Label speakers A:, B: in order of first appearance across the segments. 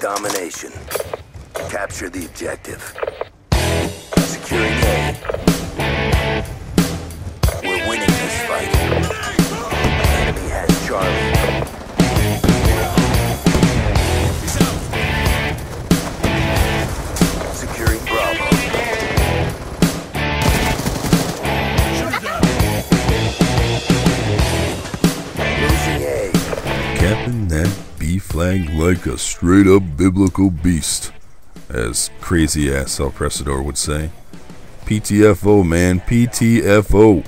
A: Domination. Capture the objective. Securing A. We're winning this fight. Enemy has Charlie. Securing Bravo. Losing A.
B: Capping that B flag like a straight up biblical beast, as crazy ass El Presador would say. PTFO, man, PTFO.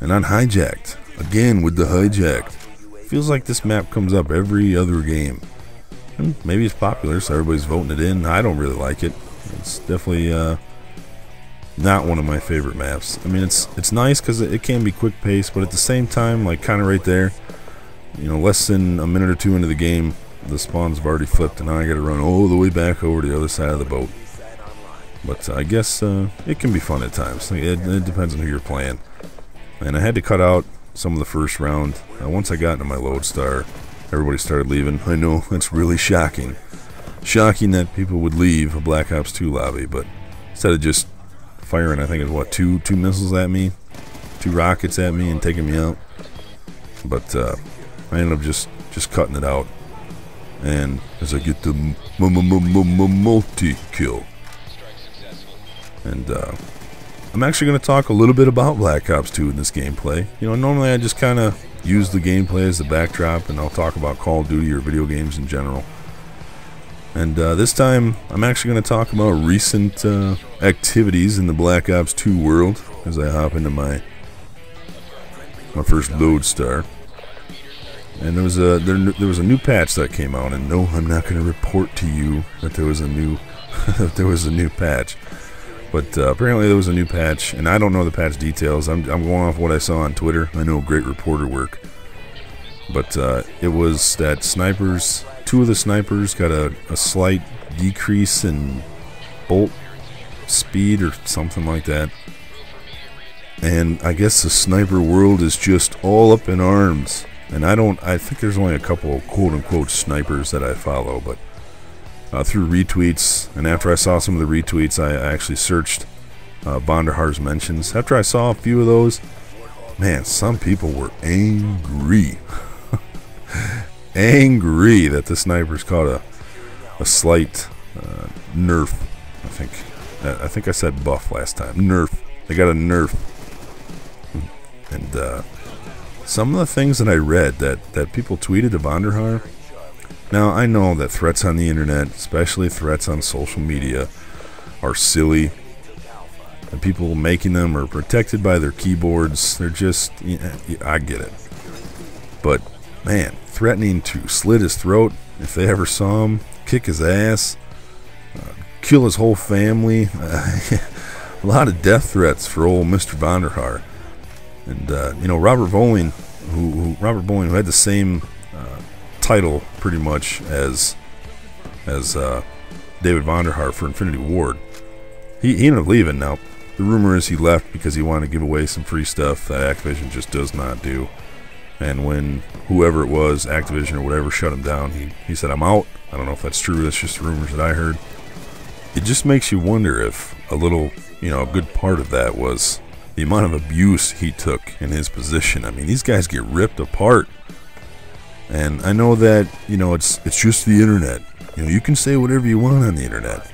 B: And on Hijacked, again with the Hijacked. Feels like this map comes up every other game. And maybe it's popular, so everybody's voting it in. I don't really like it. It's definitely not one of my favorite maps. I mean, it's nice because it can be quick paced, but at the same time, like kind of right there, you know, less than a minute or two into the game, the spawns have already flipped, and now I got to run all the way back over to the other side of the boat. But I guess it can be fun at times. It depends on who you're playing. And I had to cut out some of the first round. Once I got into my Lodestar, everybody started leaving. I know, that's really shocking. Shocking that people would leave a Black Ops 2 lobby, but instead of just firing, I think it's what, two missiles at me, 2 rockets at me and taking me out. But I ended up just cutting it out. And as I get the multi-kill. And I'm actually going to talk a little bit about Black Ops 2 in this gameplay. You know, normally I just kind of use the gameplay as the backdrop, and I'll talk about Call of Duty or video games in general. And this time, I'm actually going to talk about recent activities in the Black Ops 2 world as I hop into my first Lodestar. And there was a new patch that came out, and no, I'm not going to report to you that there was a new new patch. But apparently there was a new patch, and I don't know the patch details. I'm going off what I saw on Twitter. I know great reporter work. But it was that snipers, 2 of the snipers got a slight decrease in bolt speed or something like that. And I guess the sniper world is just all up in arms. And I think there's only a couple of quote-unquote snipers that I follow, but through retweets, and after I saw some of the retweets, I actually searched Vonderhaar's mentions. After I saw a few of those, man, some people were angry. Angry that the snipers caught a slight nerf. I think I said buff last time. Nerf. They got a nerf. And some of the things that I read that people tweeted to Vonderhaar. Now, I know that threats on the internet, especially threats on social media, are silly. And people making them are protected by their keyboards. They're just, I get it. But, man, threatening to slit his throat if they ever saw him, kick his ass, kill his whole family. A lot of death threats for old Mr. Vonderhaar. And, you know, Robert Bowling, who had the same title pretty much as David Vonderhaar for Infinity Ward. He ended up leaving. Now, the rumor is he left because he wanted to give away some free stuff that Activision just does not do. And when whoever it was, Activision or whatever, shut him down, he said, "I'm out." I don't know if that's true. That's just rumors that I heard. It just makes you wonder if a little, you know, a good part of that was the amount of abuse he took in his position. I mean, these guys get ripped apart. And I know that, you know, it's just the internet. You know, you can say whatever you want on the internet.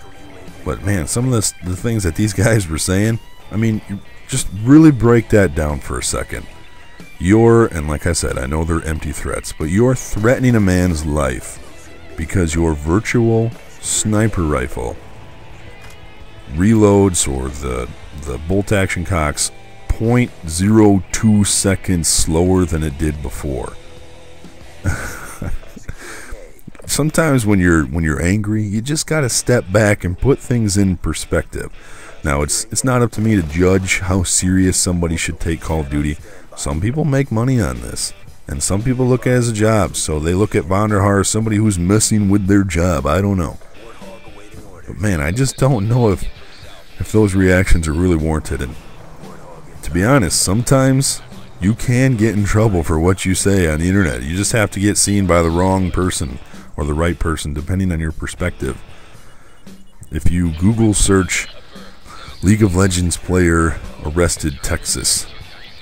B: But, man, some of the things that these guys were saying, I mean, you just really break that down for a second. And like I said, I know they're empty threats, but you're threatening a man's life because your virtual sniper rifle reloads, or the bolt action cocks 0.02 seconds slower than it did before. Sometimes when you're angry, you just gotta step back and put things in perspective. Now, it's not up to me to judge how serious somebody should take Call of Duty. Some people make money on this, and some people look at it as a job, so they look at Vonderhaar as somebody who's messing with their job. I don't know. But man, I just don't know if those reactions are really warranted. And to be honest, sometimes you can get in trouble for what you say on the internet. You just have to get seen by the wrong person or the right person, depending on your perspective. If you Google search League of Legends player arrested Texas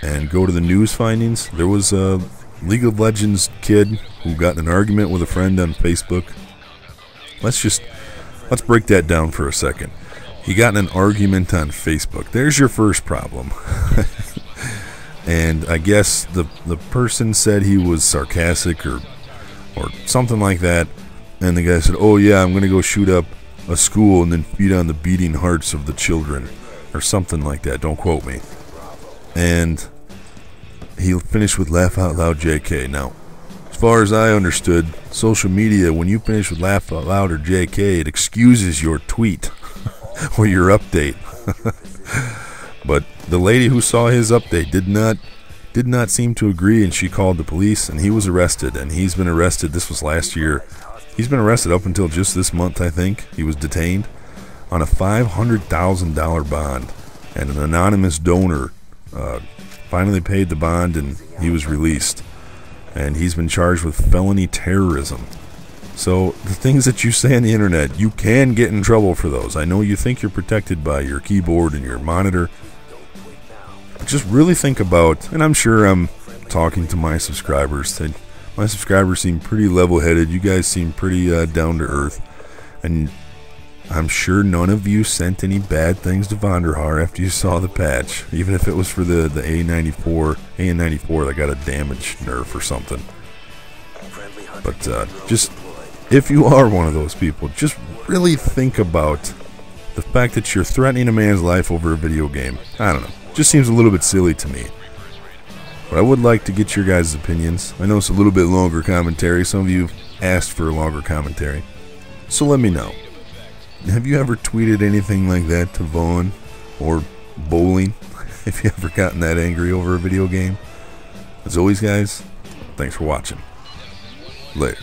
B: and go to the news findings, there was a League of Legends kid who got in an argument with a friend on Facebook. Let's break that down for a second. He got in an argument on Facebook. There's your first problem. And I guess the person said he was sarcastic or something like that. And the guy said, "Oh yeah, I'm going to go shoot up a school and then feed on the beating hearts of the children," or something like that. Don't quote me. And he finished with laugh out loud JK. Now, as far as I understood, social media, when you finish with laugh out loud or JK, it excuses your tweet or your update. But the lady who saw his update did not seem to agree, and she called the police, and he was arrested. And he's been arrested. This was last year. He's been arrested up until just this month, I think. He was detained on a $500,000 bond, and an anonymous donor finally paid the bond, and he was released. And he's been charged with felony terrorism. So the things that you say on the internet, you can get in trouble for those. I know you think you're protected by your keyboard and your monitor, but just really think about, and I'm sure I'm talking to my subscribers, that my subscribers seem pretty level-headed. You guys seem pretty down to earth, and I'm sure none of you sent any bad things to Vonderhaar after you saw the patch, even if it was for the AN94 that got a damaged nerf or something. But just, if you are one of those people, just really think about the fact that you're threatening a man's life over a video game. I don't know. Just seems a little bit silly to me. But I would like to get your guys' opinions. I know it's a little bit longer commentary. Some of you asked for a longer commentary. So let me know. Have you ever tweeted anything like that to Vaughn or Bowling? If you ever gotten that angry over a video game? As always, guys, thanks for watching. Later.